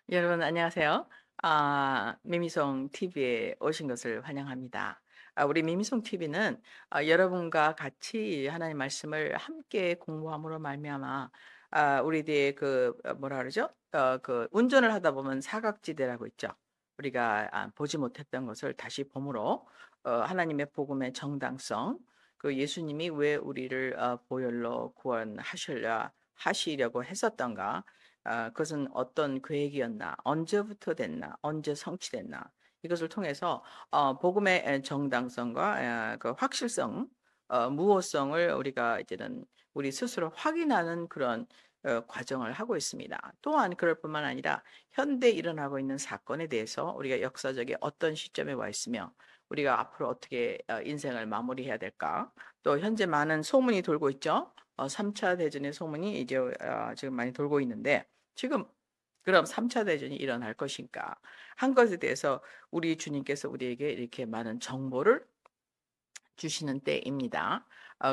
여러분 안녕하세요. 미미송 TV에 오신 것을 환영합니다. 우리 미미송 TV는 여러분과 같이 하나님 말씀을 함께 공부함으로 말미암아 우리들의 뭐라 그러죠? 그 운전을 하다 보면 사각지대라고 있죠. 우리가 보지 못했던 것을 다시 보므로 하나님의 복음의 정당성, 그 예수님이 왜 우리를 보혈로 구원하시려 하시려고 했었던가, 그것은 어떤 계획이었나, 언제부터 됐나, 언제 성취됐나, 이것을 통해서 복음의 정당성과 그 확실성, 무호성을 우리가 이제는 우리 스스로 확인하는 그런 과정을 하고 있습니다. 또한 그럴 뿐만 아니라 현대 일어나고 있는 사건에 대해서 우리가 역사적인 어떤 시점에 와 있으며 우리가 앞으로 어떻게 인생을 마무리해야 될까? 또 현재 많은 소문이 돌고 있죠. 3차 대전의 소문이 이제 지금 많이 돌고 있는데, 지금 그럼 3차 대전이 일어날 것인가? 한 것에 대해서 우리 주님께서 우리에게 이렇게 많은 정보를 주시는 때입니다.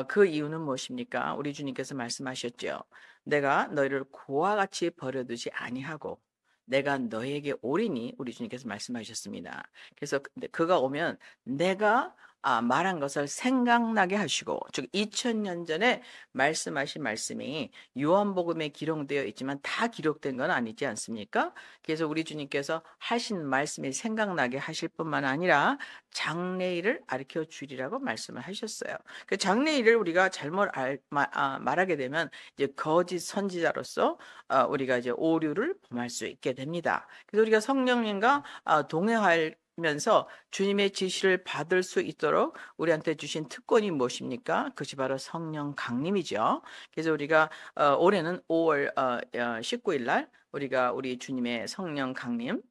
그 이유는 무엇입니까? 우리 주님께서 말씀하셨죠. 내가 너희를 고와 같이 버려두지 아니하고 내가 너에게 오리니, 우리 주님께서 말씀하셨습니다. 그래서 그가 오면 내가 말한 것을 생각나게 하시고, 즉 2000년 전에 말씀하신 말씀이 요한복음에 기록되어 있지만 다 기록된 건 아니지 않습니까? 그래서 우리 주님께서 하신 말씀이 생각나게 하실 뿐만 아니라 장래일을 가르쳐 주리라고 말씀을 하셨어요. 그 장래일을 우리가 잘못 말하게 되면 이제 거짓 선지자로서 우리가 이제 오류를 범할 수 있게 됩니다. 그래서 우리가 성령님과 동행할 면서 주님의 지시를 받을 수 있도록 우리한테 주신 특권이 무엇입니까? 그것이 바로 성령 강림이죠. 그래서 우리가 올해는 5월 19일 날 우리가 우리 주님의 성령 강림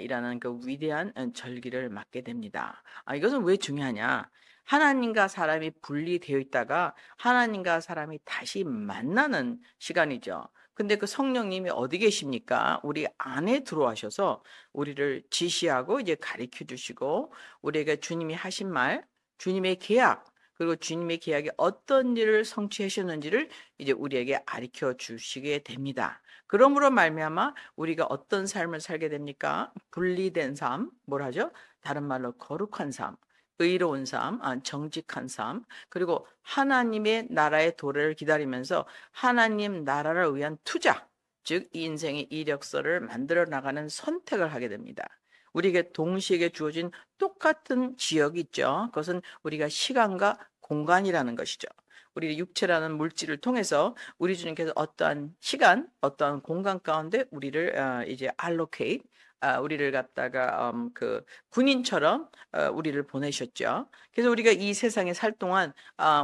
이라는 그 위대한 절기를 맞게 됩니다. 이것은 왜 중요하냐? 하나님과 사람이 분리되어 있다가 하나님과 사람이 다시 만나는 시간이죠. 근데 그 성령님이 어디 계십니까? 우리 안에 들어와셔서 우리를 지시하고 이제 가르쳐 주시고, 우리에게 주님이 하신 말, 주님의 계약, 그리고 주님의 계약이 어떤 일을 성취하셨는지를 이제 우리에게 가르쳐 주시게 됩니다. 그러므로 말미암아 우리가 어떤 삶을 살게 됩니까? 분리된 삶, 뭘 하죠? 다른 말로 거룩한 삶, 의로운 삶, 정직한 삶, 그리고 하나님의 나라의 도래를 기다리면서 하나님 나라를 위한 투자, 즉 이 인생의 이력서를 만들어 나가는 선택을 하게 됩니다. 우리에게 동시에 주어진 똑같은 지역이 있죠. 그것은 우리가 시간과 공간이라는 것이죠. 우리 육체라는 물질을 통해서 우리 주님께서 어떠한 시간, 어떠한 공간 가운데 우리를 이제 allocate, 우리를 갖다가 그 군인처럼 우리를 보내셨죠. 그래서 우리가 이 세상에 살 동안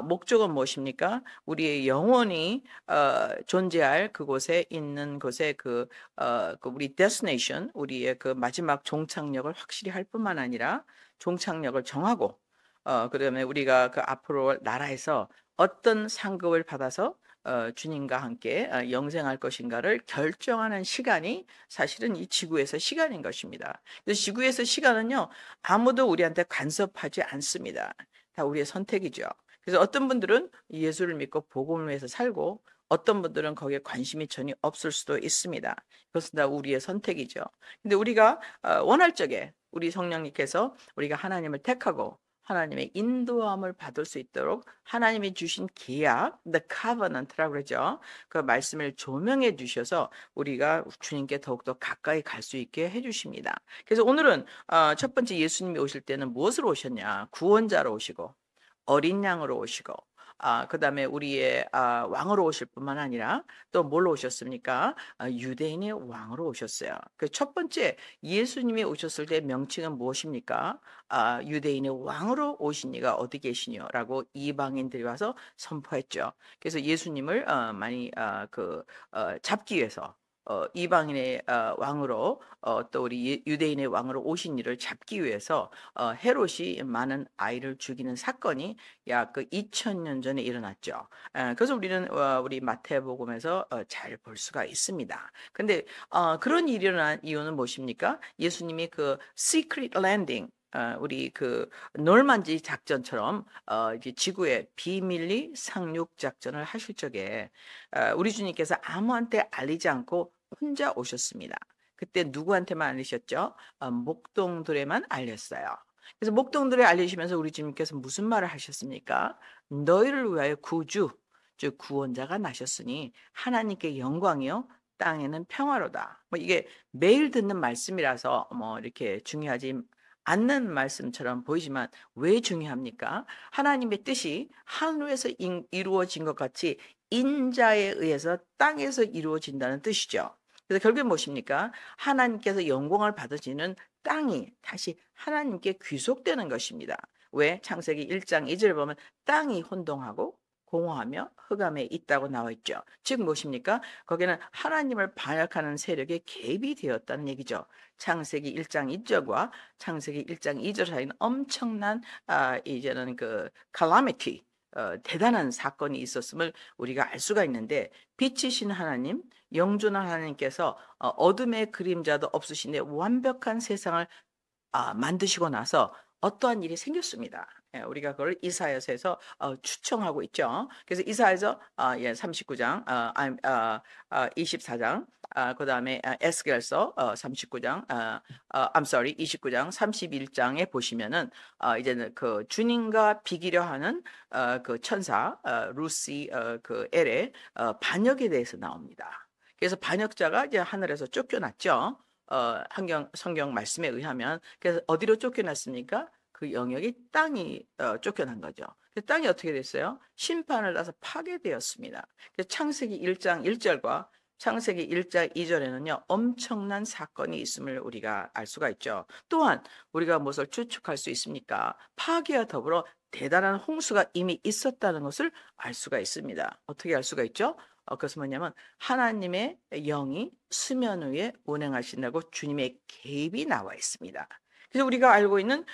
목적은 무엇입니까? 우리의 영혼이 존재할 그곳에 있는 곳에 그 우리 destination, 우리의 그 마지막 종착역을 확실히 할 뿐만 아니라 종착역을 정하고, 그다음에 우리가 그 앞으로 나라에서 어떤 상급을 받아서 주님과 함께 영생할 것인가를 결정하는 시간이 사실은 이 지구에서 시간인 것입니다. 그래서 지구에서 시간은요, 아무도 우리한테 간섭하지 않습니다. 다 우리의 선택이죠. 그래서 어떤 분들은 예수를 믿고 복음을 위해서 살고, 어떤 분들은 거기에 관심이 전혀 없을 수도 있습니다. 그것은 다 우리의 선택이죠. 근데 우리가 원할 적에 우리 성령님께서 우리가 하나님을 택하고 하나님의 인도함을 받을 수 있도록 하나님이 주신 계약, the covenant라고 그러죠. 그 말씀을 조명해 주셔서 우리가 주님께 더욱더 가까이 갈 수 있게 해 주십니다. 그래서 오늘은 첫 번째 예수님이 오실 때는 무엇으로 오셨냐? 구원자로 오시고 어린 양으로 오시고, 그다음에 우리의 왕으로 오실 뿐만 아니라 또 뭘로 오셨습니까? 유대인의 왕으로 오셨어요. 그 첫 번째 예수님이 오셨을 때 명칭은 무엇입니까? 유대인의 왕으로 오신 이가 어디 계시냐라고 이방인들이 와서 선포했죠. 그래서 예수님을 많이 잡기 위해서 이방인의 왕으로, 또 우리 유대인의 왕으로 오신 이를 잡기 위해서 헤롯이 많은 아이를 죽이는 사건이 약 그 2000년 전에 일어났죠. 그래서 우리는 우리 마태복음에서 잘 볼 수가 있습니다. 근데 그런 일이 일어난 이유는 무엇입니까? 예수님이 그 시크릿 랜딩, 우리 그 놀만지 작전처럼 이제 지구에 비밀리 상륙 작전을 하실 적에 우리 주님께서 아무한테 알리지 않고 혼자 오셨습니다. 그때 누구한테만 알리셨죠? 목동들에만 알렸어요. 그래서 목동들에 알리시면서 우리 주님께서 무슨 말을 하셨습니까? 너희를 위하여 구주, 즉 구원자가 나셨으니 하나님께 영광이요 땅에는 평화로다. 뭐 이게 매일 듣는 말씀이라서 뭐 이렇게 중요하지 않는 말씀처럼 보이지만 왜 중요합니까? 하나님의 뜻이 하늘에서 이루어진 것 같이 인자에 의해서 땅에서 이루어진다는 뜻이죠. 그래서 결국엔 무엇입니까? 하나님께서 영광을 받으시는 땅이 다시 하나님께 귀속되는 것입니다. 왜? 창세기 1장 2절에 보면 땅이 혼동하고 공허하며 흑암에 있다고 나와 있죠. 즉 무엇입니까? 거기는 하나님을 반역하는 세력에 개입이 되었다는 얘기죠. 창세기 1장 1절과 창세기 1장 2절 사이는 엄청난 이제는 그 calamity, 대단한 사건이 있었음을 우리가 알 수가 있는데 빛이신 하나님, 영존한 하나님께서 어둠의 그림자도 없으신데 완벽한 세상을 만드시고 나서 어떠한 일이 생겼습니다. 예, 우리가 그걸 이사야서에서 추청하고 있죠. 그래서 이사야서 39장, 24장, 그 다음에 에스겔서 39장, I'm sorry, 29장, 31장에 보시면은 이제는 그 주님과 비기려 하는 그 천사 루시 그 엘의 반역에 대해서 나옵니다. 그래서 반역자가 이제 하늘에서 쫓겨났죠. 성경 말씀에 의하면 그래서 어디로 쫓겨났습니까? 그 영역이 땅이 쫓겨난 거죠. 그 땅이 어떻게 됐어요? 심판을 따서 파괴되었습니다. 그래서 창세기 1장 1절과 창세기 1장 2절에는요 엄청난 사건이 있음을 우리가 알 수가 있죠. 또한 우리가 무엇을 추측할 수 있습니까? 파괴와 더불어 대단한 홍수가 이미 있었다는 것을 알 수가 있습니다. 어떻게 알 수가 있죠? 그것은 뭐냐면 하나님의 영이 수면 위에 운행하신다고 주님의 개입이 나와 있습니다. 그래서 우리가 알고 있는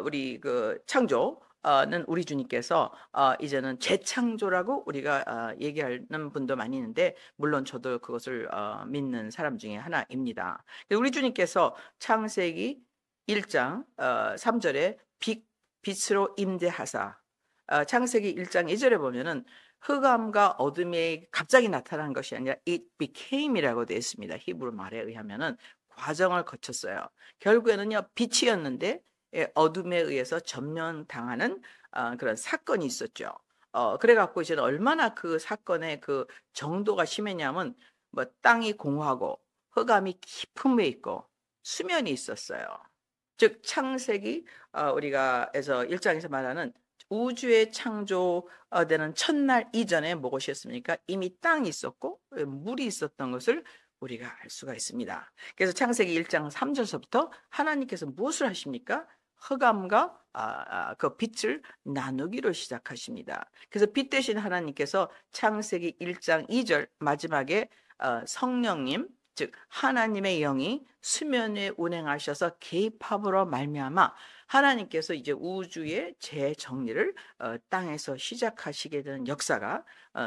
우리 그 창조는 우리 주님께서 이제는 재창조라고 우리가 얘기하는 분도 많이 있는데 물론 저도 그것을 믿는 사람 중에 하나입니다. 우리 주님께서 창세기 1장 3절에 빛으로 임재하사 창세기 1장 2절에 보면은 흑암과 어둠이 갑자기 나타난 것이 아니라 it became이라고 되어 있습니다. 히브리 말에 의하면은 과정을 거쳤어요. 결국에는요 빛이었는데 어둠에 의해서 점령당하는 그런 사건이 있었죠. 그래갖고 이제 얼마나 그 사건의 그 정도가 심했냐면 뭐 땅이 공허하고 흑암이 깊은 데 있고 수면이 있었어요. 즉 창세기 우리가에서 1장에서 말하는 우주의 창조되는 첫날 이전에 무엇이었습니까? 이미 땅이 있었고 물이 있었던 것을 우리가 알 수가 있습니다. 그래서 창세기 1장 3절서부터 하나님께서 무엇을 하십니까? 흑암과 그 빛을 나누기로 시작하십니다. 그래서 빛 대신 하나님께서 창세기 1장 2절 마지막에 성령님 즉 하나님의 영이 수면 위에 운행하셔서 개입함으로 말미암아 하나님께서 이제 우주의 재정리를 땅에서 시작하시게 되는 역사가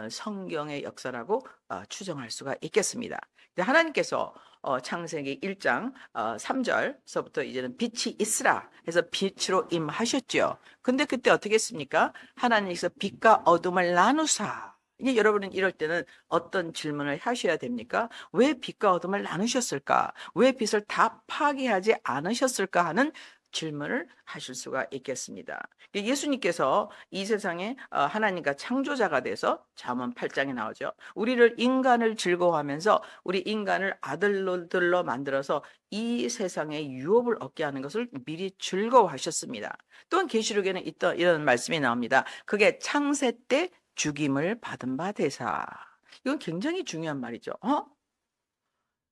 성경의 역사라고 추정할 수가 있겠습니다. 하나님께서 창세기 1장 3절서부터 이제는 빛이 있으라 해서 빛으로 임하셨죠. 근데 그때 어떻게 했습니까? 하나님께서 빛과 어둠을 나누사. 이제 여러분은 이럴 때는 어떤 질문을 하셔야 됩니까? 왜 빛과 어둠을 나누셨을까? 왜 빛을 다 파괴하지 않으셨을까 하는 질문을 하실 수가 있겠습니다. 예수님께서 이 세상에 하나님과 창조자가 돼서 잠언 8장에 나오죠. 우리를 인간을 즐거워하면서 우리 인간을 아들들로 만들어서 이 세상에 유업을 얻게 하는 것을 미리 즐거워하셨습니다. 또한 계시록에는 이런 말씀이 나옵니다. 그게 창세 때 죽임을 받은 바 되사. 이건 굉장히 중요한 말이죠.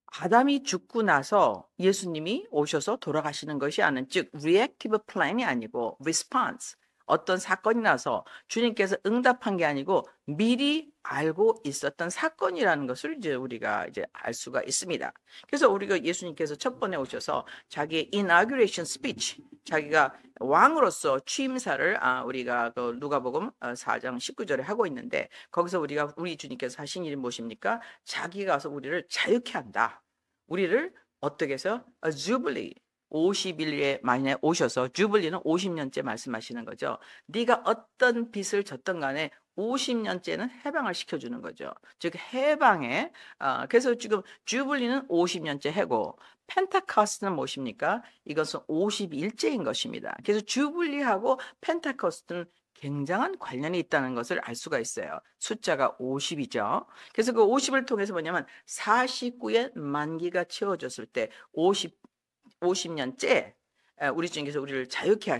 아담이 죽고 나서 예수님이 오셔서 돌아가시는 것이 아닌 즉 reactive plan이 아니고 response 어떤 사건이 나서 주님께서 응답한 게 아니고 미리 알고 있었던 사건이라는 것을 이제 우리가 이제 알 수가 있습니다. 그래서 우리가 예수님께서 첫 번에 오셔서 자기의 inauguration speech 자기가 왕으로서 취임사를 우리가 그 누가복음 4장 19절에 하고 있는데 거기서 우리 주님께서 하신 일이 무엇입니까? 자기가 와서 우리를 자유케 한다. 우리를 어떻게 해서 주블리 50일에 만에 오셔서 주블리는 50년째 말씀하시는 거죠. 네가 어떤 빚을 졌던 간에 50년째는 해방을 시켜주는 거죠. 즉 해방에 그래서 지금 주블리는 50년째 해고 펜타커스트는 무엇입니까? 이것은 50일째인 것입니다. 그래서 주블리하고 펜타커스트는 굉장한 관련이 있다는 것을 알 수가 있어요. 숫자가 50이죠. 그래서 그 50을 통해서 뭐냐면 49의 만기가 채워졌을 때 50년째 우리 주님께서 우리를 자유케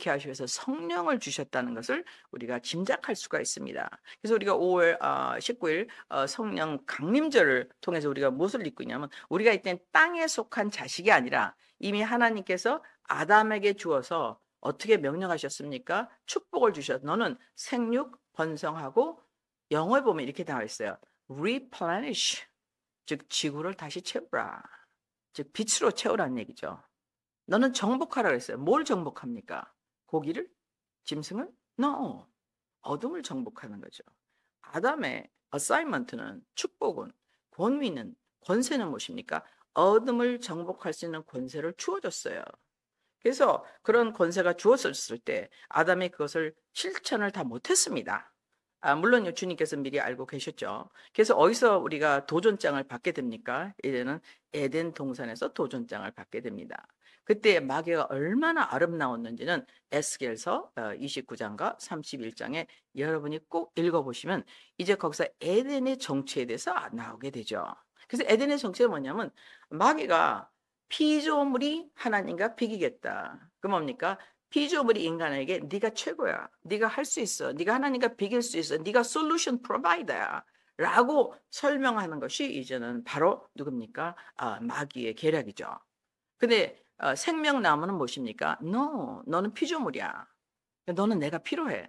하시면서 성령을 주셨다는 것을 우리가 짐작할 수가 있습니다. 그래서 우리가 5월 19일 성령 강림절을 통해서 우리가 무엇을 잊고 있냐면 우리가 이때 땅에 속한 자식이 아니라 이미 하나님께서 아담에게 주어서 어떻게 명령하셨습니까? 축복을 주셨. 너는 생육 번성하고 영어에 보면 이렇게 나와 있어요. replenish, 즉 지구를 다시 채우라. 즉 빛으로 채우라는 얘기죠. 너는 정복하라 그랬어요. 뭘 정복합니까? 고기를? 짐승을? No. 어둠을 정복하는 거죠. 아담의 어사이먼트는 축복은 권위는 권세는 무엇입니까? 어둠을 정복할 수 있는 권세를 주어줬어요. 그래서 그런 권세가 주어졌을 때 아담이 그것을 실천을 다 못했습니다. 물론 주님께서 미리 알고 계셨죠. 그래서 어디서 우리가 도전장을 받게 됩니까? 이제는 에덴 동산에서 도전장을 받게 됩니다. 그때 마귀가 얼마나 아름다웠는지는 에스겔서 29장과 31장에 여러분이 꼭 읽어보시면 이제 거기서 에덴의 정체에 대해서 나오게 되죠. 그래서 에덴의 정체가 뭐냐면 마귀가 피조물이 하나님과 비기겠다. 그 뭡니까? 피조물이 인간에게 네가 최고야. 네가 할 수 있어. 네가 하나님과 비길 수 있어. 네가 솔루션 프로바이더야. 라고 설명하는 것이 이제는 바로 누굽니까? 마귀의 계략이죠. 근데 생명나무는 무엇입니까? No, 너는 피조물이야. 너는 내가 필요해.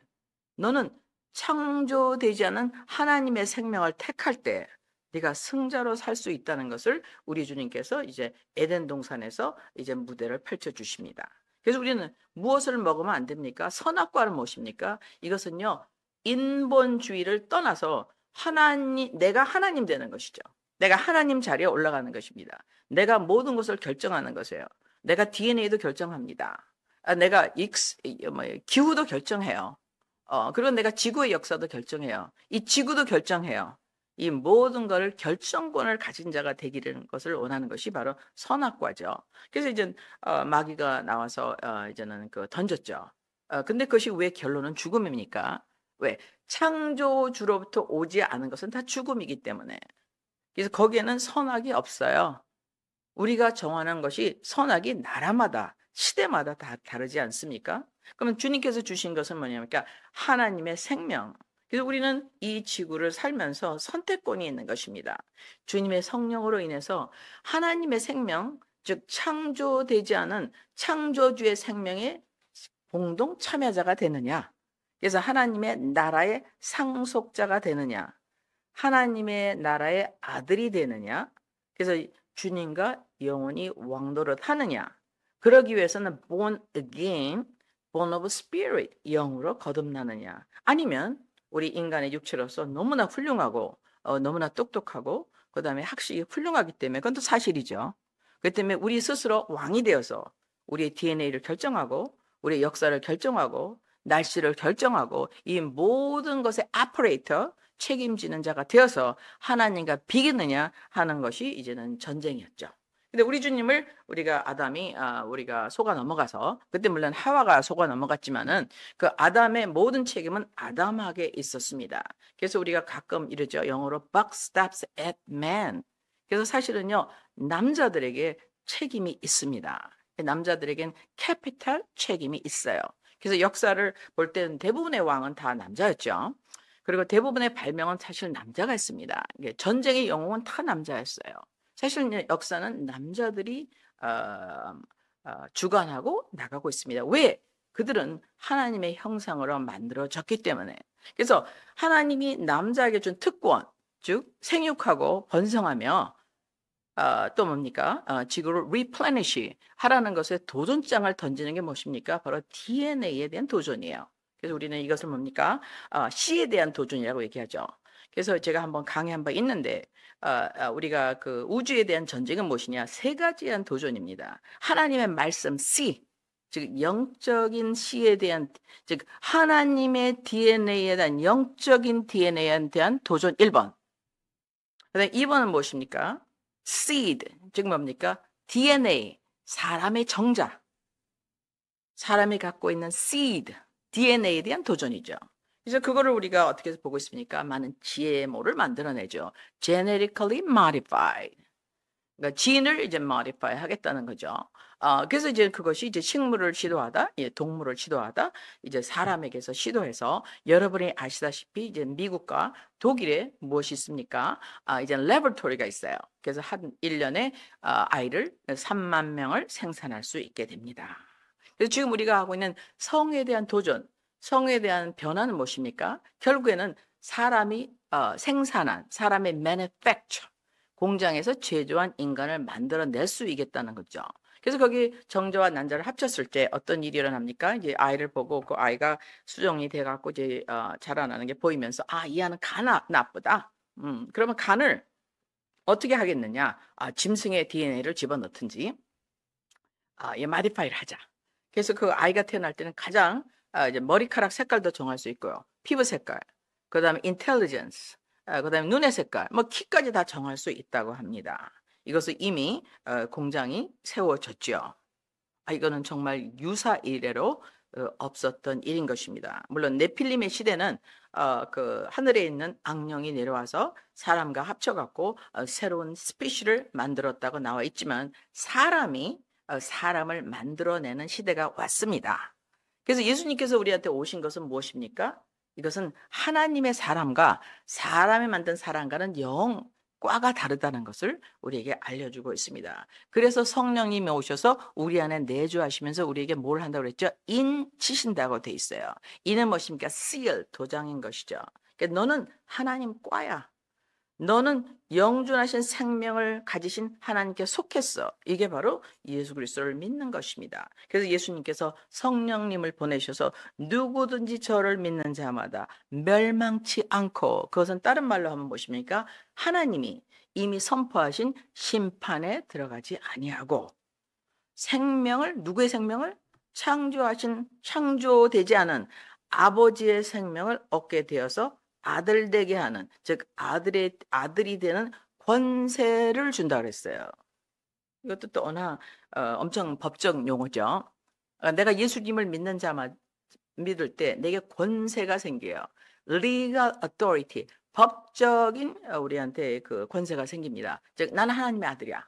너는 창조되지 않은 하나님의 생명을 택할 때 네가 승자로 살 수 있다는 것을 우리 주님께서 이제 에덴 동산에서 이제 무대를 펼쳐 주십니다. 그래서 우리는 무엇을 먹으면 안 됩니까? 선악과는 무엇입니까? 이것은요, 인본주의를 떠나서 내가 하나님 되는 것이죠. 내가 하나님 자리에 올라가는 것입니다. 내가 모든 것을 결정하는 것이에요. 내가 DNA도 결정합니다. 내가 기후도 결정해요. 그리고 내가 지구의 역사도 결정해요. 이 지구도 결정해요. 이 모든 것을 결정권을 가진 자가 되기는 것을 원하는 것이 바로 선악과죠. 그래서 이제 마귀가 나와서 이제는 던졌죠. 근데 그것이 왜 결론은 죽음입니까? 왜? 창조주로부터 오지 않은 것은 다 죽음이기 때문에. 그래서 거기에는 선악이 없어요. 우리가 정하는 것이 선악이 나라마다 시대마다 다 다르지 않습니까? 그러면 주님께서 주신 것은 뭐냐면 하나님의 생명. 그래서 우리는 이 지구를 살면서 선택권이 있는 것입니다. 주님의 성령으로 인해서 하나님의 생명, 즉 창조되지 않은 창조주의 생명에 공동 참여자가 되느냐? 그래서 하나님의 나라의 상속자가 되느냐? 하나님의 나라의 아들이 되느냐? 그래서 주님과 영원히 왕노릇 하느냐? 그러기 위해서는 born again, born of spirit, 영으로 거듭나느냐? 아니면 우리 인간의 육체로서 너무나 훌륭하고 너무나 똑똑하고 그다음에 학식이 훌륭하기 때문에 그건 또 사실이죠. 그렇기 때문에 우리 스스로 왕이 되어서 우리의 DNA를 결정하고 우리의 역사를 결정하고 날씨를 결정하고 이 모든 것의 아퍼레이터 책임지는 자가 되어서 하나님과 비기느냐 하는 것이 이제는 전쟁이었죠. 근데 우리 주님을 우리가 속아 넘어가서 그때 물론 하와가 속아 넘어갔지만은 그 아담의 모든 책임은 아담에게 있었습니다. 그래서 우리가 가끔 이러죠. 영어로 buck stops at man. 그래서 사실은요 남자들에게 책임이 있습니다. 남자들에겐 캐피탈 책임이 있어요. 그래서 역사를 볼 때는 대부분의 왕은 다 남자였죠. 그리고 대부분의 발명은 사실 남자가 했습니다. 전쟁의 영웅은 다 남자였어요. 사실 역사는 남자들이 주관하고 나가고 있습니다. 왜? 그들은 하나님의 형상으로 만들어졌기 때문에. 그래서 하나님이 남자에게 준 특권, 즉 생육하고 번성하며 또 뭡니까? 지구를 replenish 하라는 것에 도전장을 던지는 게 무엇입니까? 바로 DNA에 대한 도전이에요. 그래서 우리는 이것을 뭡니까? C에 대한 도전이라고 얘기하죠. 그래서 제가 한번 강의 한 번 있는데 우리가 그 우주에 대한 전쟁은 무엇이냐? 세 가지에 대한 도전입니다. 하나님의 말씀 C, 즉 영적인 씨에 대한, 즉 하나님의 DNA에 대한, 영적인 DNA에 대한 도전 1번. 그다음에 2번은 무엇입니까? seed, 즉 뭡니까? DNA, 사람의 정자, 사람이 갖고 있는 seed, DNA에 대한 도전이죠. 그래서 그거를 우리가 어떻게 보고 있습니까? 많은 GMO를 만들어내죠. genetically modified. 그러니까 진을 이제 modify 하겠다는 거죠. 그래서 이제 그것이 이제 식물을 시도하다, 예, 동물을 시도하다, 이제 사람에게서 시도해서, 여러분이 아시다시피 이제 미국과 독일에 무엇이 있습니까? 이제 레버토리가 있어요. 그래서 한 1년에 아이를 3만 명을 생산할 수 있게 됩니다. 그래서 지금 우리가 하고 있는 성에 대한 도전, 성에 대한 변화는 무엇입니까? 결국에는 사람이 생산한, 사람의 manufacture, 공장에서 제조한 인간을 만들어낼 수 있겠다는 거죠. 그래서 거기 정자와 난자를 합쳤을 때 어떤 일이 일어납니까? 이제 아이를 보고 그 아이가 수정이 돼갖고 이제 자라나는 게 보이면서, 이 아는 간 나쁘다. 그러면 간을 어떻게 하겠느냐? 짐승의 DNA를 집어넣든지, 이 마디파이를 하자. 그래서 그 아이가 태어날 때는 가장 이제 머리카락 색깔도 정할 수 있고요. 피부 색깔, 그다음에 인텔리전스, 그다음에 눈의 색깔, 뭐 키까지 다 정할 수 있다고 합니다. 이것을 이미 공장이 세워졌죠. 이거는 정말 유사 이래로 없었던 일인 것입니다. 물론 네필림의 시대는 그 하늘에 있는 악령이 내려와서 사람과 합쳐갖고 새로운 스피시를 만들었다고 나와 있지만, 사람이 사람을 만들어내는 시대가 왔습니다. 그래서 예수님께서 우리한테 오신 것은 무엇입니까? 이것은 하나님의 사람과 사람이 만든 사람과는 과가 다르다는 것을 우리에게 알려주고 있습니다. 그래서 성령님이 오셔서 우리 안에 내주하시면서 우리에게 뭘 한다고 그랬죠? 인치신다고 돼 있어요. 인은 무엇입니까? seal, 도장인 것이죠. 그러니까 너는 하나님 과야. 너는 영존하신 생명을 가지신 하나님께 속했어. 이게 바로 예수 그리스도를 믿는 것입니다. 그래서 예수님께서 성령님을 보내셔서 누구든지 저를 믿는 자마다 멸망치 않고, 그것은 다른 말로 하면 무엇입니까? 하나님이 이미 선포하신 심판에 들어가지 아니하고, 생명을, 누구의 생명을? 창조되지 않은 아버지의 생명을 얻게 되어서 아들 되게 하는, 즉 아들이 되는 권세를 준다 그랬어요. 이것도 또 엄청 법적 용어죠. 내가 예수님을 믿는 자만 믿을 때 내게 권세가 생겨요. legal authority, 법적인 우리한테 그 권세가 생깁니다. 즉 나는 하나님의 아들이야.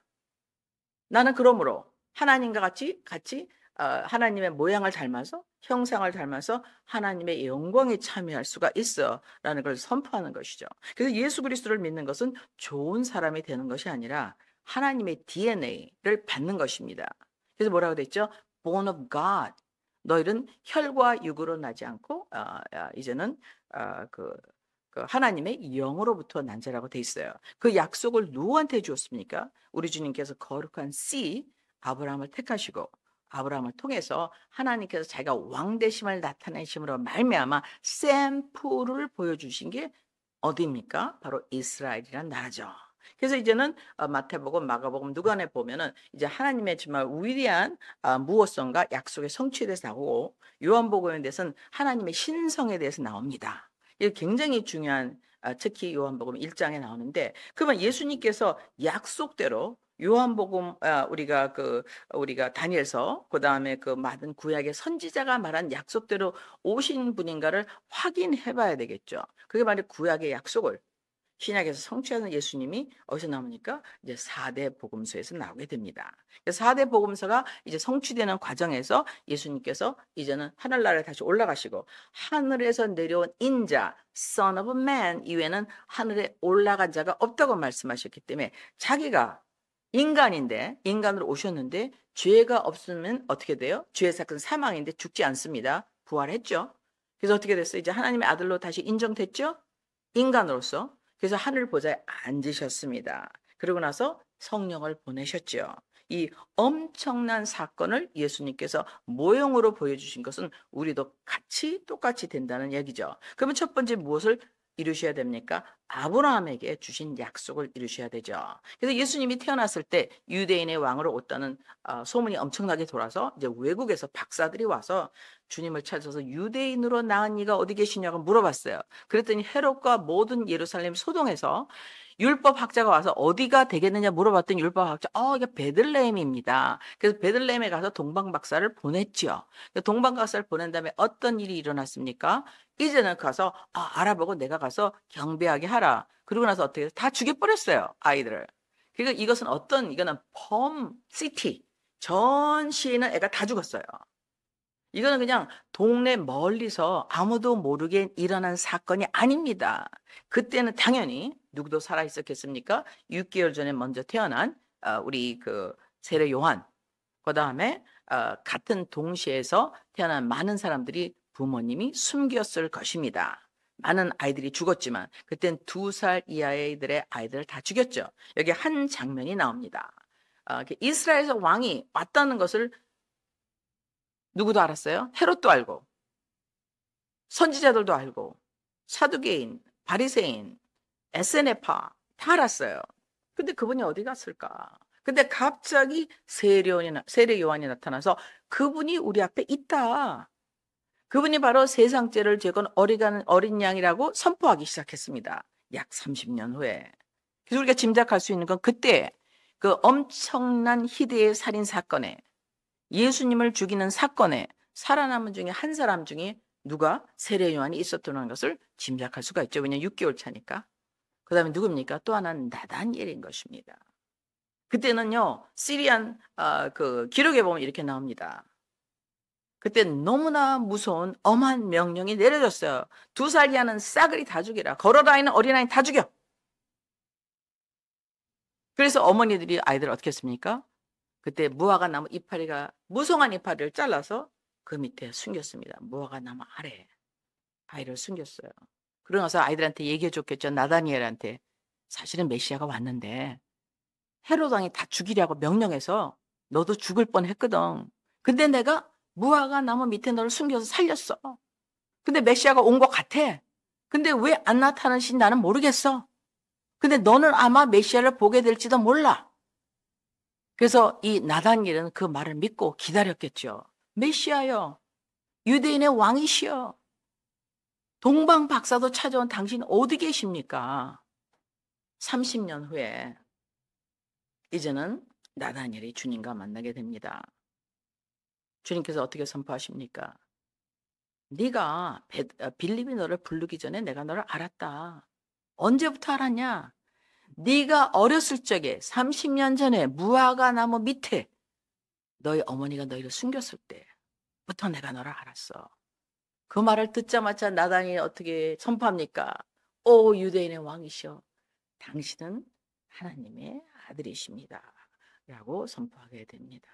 나는 그러므로 하나님과 같이 하나님의 모양을 닮아서, 형상을 닮아서 하나님의 영광에 참여할 수가 있어라는 걸 선포하는 것이죠. 그래서 예수 그리스도를 믿는 것은 좋은 사람이 되는 것이 아니라 하나님의 DNA를 받는 것입니다. 그래서 뭐라고 됐죠? Born of God. 너희는 혈과 육으로 나지 않고 이제는 그 하나님의 영으로부터 난 자라고 돼 있어요. 그 약속을 누구한테 주었습니까? 우리 주님께서 거룩한 씨 아브라함을 택하시고, 아브라함을 통해서 하나님께서 자기가 왕대심을 나타내심으로 말미암아 샘플을 보여주신 게 어디입니까? 바로 이스라엘이란 나라죠. 그래서 이제는 마태복음, 마가복음, 누가에 보면은 이제 하나님의 정말 위대한 무엇성과 약속의 성취에 대해서 나오고, 요한복음에 대해서는 하나님의 신성에 대해서 나옵니다. 이게 굉장히 중요한, 특히 요한복음 1장에 나오는데, 그러면 예수님께서 약속대로 요한복음, 우리가 다니엘서, 그다음에 그 많은 구약의 선지자가 말한 약속대로 오신 분인가를 확인해 봐야 되겠죠. 그게 바로 구약의 약속을 신약에서 성취하는 예수님이 어디서 나옵니까? 이제 4대 복음서에서 나오게 됩니다. 4대 복음서가 이제 성취되는 과정에서 예수님께서 이제는 하늘나라에 다시 올라가시고, 하늘에서 내려온 인자, Son of Man 이외에는 하늘에 올라간 자가 없다고 말씀하셨기 때문에, 자기가 인간인데, 인간으로 오셨는데 죄가 없으면 어떻게 돼요? 죄의 사건 사망인데 죽지 않습니다. 부활했죠. 그래서 어떻게 됐어요? 이제 하나님의 아들로 다시 인정됐죠? 인간으로서. 그래서 하늘 보좌에 앉으셨습니다. 그러고 나서 성령을 보내셨죠. 이 엄청난 사건을 예수님께서 모형으로 보여주신 것은 우리도 똑같이 된다는 얘기죠. 그러면 첫 번째 무엇을 이루셔야 됩니까? 아브라함에게 주신 약속을 이루셔야 되죠. 그래서 예수님이 태어났을 때 유대인의 왕으로 왔다는 소문이 엄청나게 돌아서 이제 외국에서 박사들이 와서 주님을 찾아서 유대인으로 낳은 이가 어디 계시냐고 물어봤어요. 그랬더니 헤롯과 모든 예루살렘 소동에서 율법 학자가 와서 어디가 되겠느냐 물어봤더니 율법 학자, 이게 베들레헴입니다. 그래서 베들레헴에 가서 동방 박사를 보냈지요. 동방 박사를 보낸 다음에 어떤 일이 일어났습니까? 이제는 가서 알아보고 내가 가서 경배하게 하라. 그러고 나서 어떻게 해요? 다 죽여버렸어요, 아이들을. 그러니까 이것은 이거는 펌 시티 전 시에는 애가 다 죽었어요. 이거는 그냥 동네 멀리서 아무도 모르게 일어난 사건이 아닙니다. 그때는 당연히 누구도 살아 있었겠습니까? 6개월 전에 먼저 태어난 우리 그 세례 요한, 그다음에 같은 동시에서 태어난 많은 사람들이 부모님이 숨겼을 것입니다. 많은 아이들이 죽었지만 그땐 2살 이하의들의 아이들을 다 죽였죠. 여기 한 장면이 나옵니다. 이스라엘에서 왕이 왔다는 것을 누구도 알았어요? 헤롯도 알고, 선지자들도 알고, 사두개인, 바리새인, 에세네파 다 알았어요. 근데 그분이 어디 갔을까? 근데 갑자기 세례 요한이 나타나서 그분이 우리 앞에 있다. 그분이 바로 세상죄를 제건 어린 양이라고 선포하기 시작했습니다. 약 30년 후에. 그래서 우리가 짐작할 수 있는 건 그때 그 엄청난 희대의 살인 사건에, 예수님을 죽이는 사건에 살아남은 중에 한 사람 중에 누가 세례 요한이 있었다는 것을 짐작할 수가 있죠. 왜냐하면 6개월 차니까. 그 다음에 누굽니까? 또 하나는 나다니엘인 것입니다. 그때는요, 시리안 그 기록에 보면 이렇게 나옵니다. 그때 너무나 무서운 엄한 명령이 내려졌어요. 2살 이하는 싸그리 다 죽이라. 걸어다니는 어린아이 다 죽여. 그래서 어머니들이 아이들을 어떻게 했습니까? 그때 무화과 나무 이파리가 무성한 이파리를 잘라서 그 밑에 숨겼습니다. 무화과 나무 아래 아이를 숨겼어요. 그러고 나서 아이들한테 얘기해 줬겠죠. 나다니엘한테. 사실은 메시아가 왔는데 헤롯 왕이 다 죽이려고 명령해서 너도 죽을 뻔했거든. 근데 내가 무화과 나무 밑에 너를 숨겨서 살렸어. 근데 메시아가 온 것 같아. 근데 왜 안 나타나는지 나는 모르겠어. 근데 너는 아마 메시아를 보게 될지도 몰라. 그래서 이 나다니엘은 그 말을 믿고 기다렸겠죠. 메시아여, 유대인의 왕이시여, 동방 박사도 찾아온 당신 어디 계십니까? 30년 후에 이제는 나다니엘이 주님과 만나게 됩니다. 주님께서 어떻게 선포하십니까? 네가 빌립이 너를 부르기 전에 내가 너를 알았다. 언제부터 알았냐? 네가 어렸을 적에 30년 전에 무화과 나무 밑에 너희 어머니가 너희를 숨겼을 때부터 내가 너를 알았어. 그 말을 듣자마자 나단이 어떻게 선포합니까? 오 유대인의 왕이시여, 당신은 하나님의 아들이십니다. 라고 선포하게 됩니다.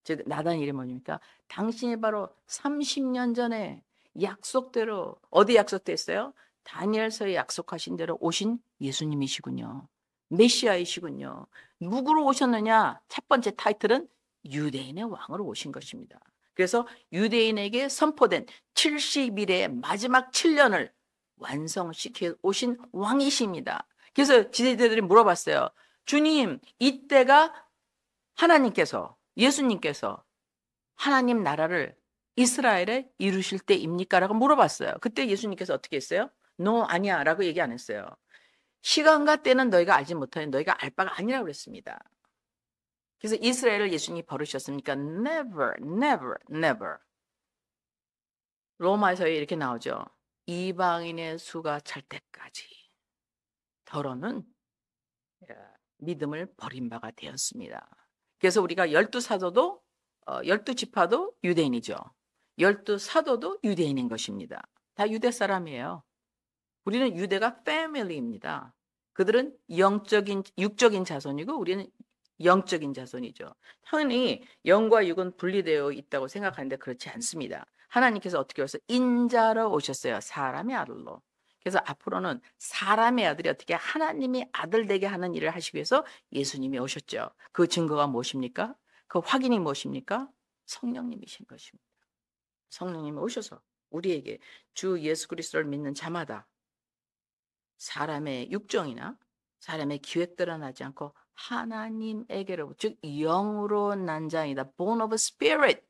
즉 나단이 이름이 뭡니까? 당신이 바로 30년 전에 약속대로 어디 약속됐어요? 다니엘서에 약속하신 대로 오신 예수님이시군요. 메시아이시군요. 누구로 오셨느냐? 첫 번째 타이틀은 유대인의 왕으로 오신 것입니다. 그래서 유대인에게 선포된 70일의 마지막 7년을 완성시켜 오신 왕이십니다. 그래서 지도자들이 물어봤어요. 주님, 이때가 하나님께서, 예수님께서 하나님 나라를 이스라엘에 이루실 때입니까? 라고 물어봤어요. 그때 예수님께서 어떻게 했어요? No, 아니야 라고 얘기 안 했어요. 시간과 때는 너희가 알지 못하니 너희가 알 바가 아니라고 그랬습니다. 그래서 이스라엘을 예수님이 버르셨습니까? Never, never, never. 로마에서 이렇게 나오죠. 이방인의 수가 찰 때까지 더러는 믿음을 버린 바가 되었습니다. 그래서 우리가 12사도도 12지파도 유대인이죠. 12사도도 유대인인 것입니다. 다 유대 사람이에요. 우리는 유대가 패밀리입니다. 그들은 육적인 자손이고 우리는 영적인 자손이죠. 흔히 영과 육은 분리되어 있다고 생각하는데 그렇지 않습니다. 하나님께서 어떻게 오셨어요? 인자로 오셨어요. 사람의 아들로. 그래서 앞으로는 사람의 아들이 어떻게 하나님의 아들 되게 하는 일을 하시기 위해서 예수님이 오셨죠. 그 증거가 무엇입니까? 그 확인이 무엇입니까? 성령님이신 것입니다. 성령님이 오셔서 우리에게 주 예수 그리스도를 믿는 자마다 사람의 육정이나 사람의 기획대로 하지 않고 하나님에게로 즉 영으로 난 자이다. born of spirit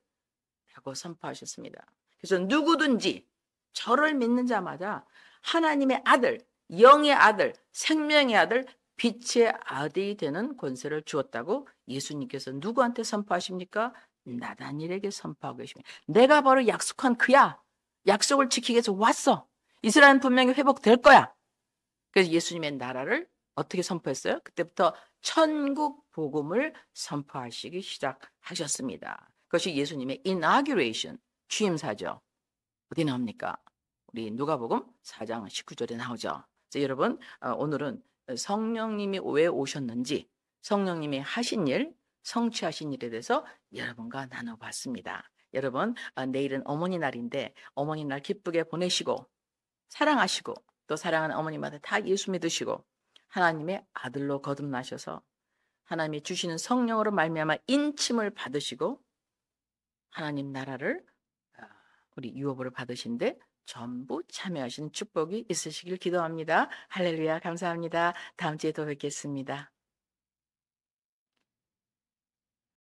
라고 선포하셨습니다. 그래서 누구든지 저를 믿는 자마다 하나님의 아들, 영의 아들, 생명의 아들, 빛의 아들이 되는 권세를 주었다고 예수님께서 누구한테 선포하십니까? 나다니엘에게 선포하고 계십니다. 내가 바로 약속한 그야. 약속을 지키기 위해서 왔어. 이스라엘은 분명히 회복될 거야. 그래서 예수님의 나라를 어떻게 선포했어요? 그때부터 천국 복음을 선포하시기 시작하셨습니다. 그것이 예수님의 inauguration, 취임사죠. 어디 나옵니까? 우리 누가복음 4장 19절에 나오죠. 그래서 여러분 오늘은 성령님이 왜 오셨는지 성령님이 하신 일, 성취하신 일에 대해서 여러분과 나눠봤습니다. 여러분 내일은 어머니 날인데 어머니 날 기쁘게 보내시고 사랑하시고 또 사랑하는 어머님한테 다 예수 믿으시고 하나님의 아들로 거듭나셔서 하나님이 주시는 성령으로 말미암아 인침을 받으시고 하나님 나라를 우리 유업으로 받으신데 전부 참여하신 축복이 있으시길 기도합니다. 할렐루야 감사합니다. 다음 주에 또 뵙겠습니다.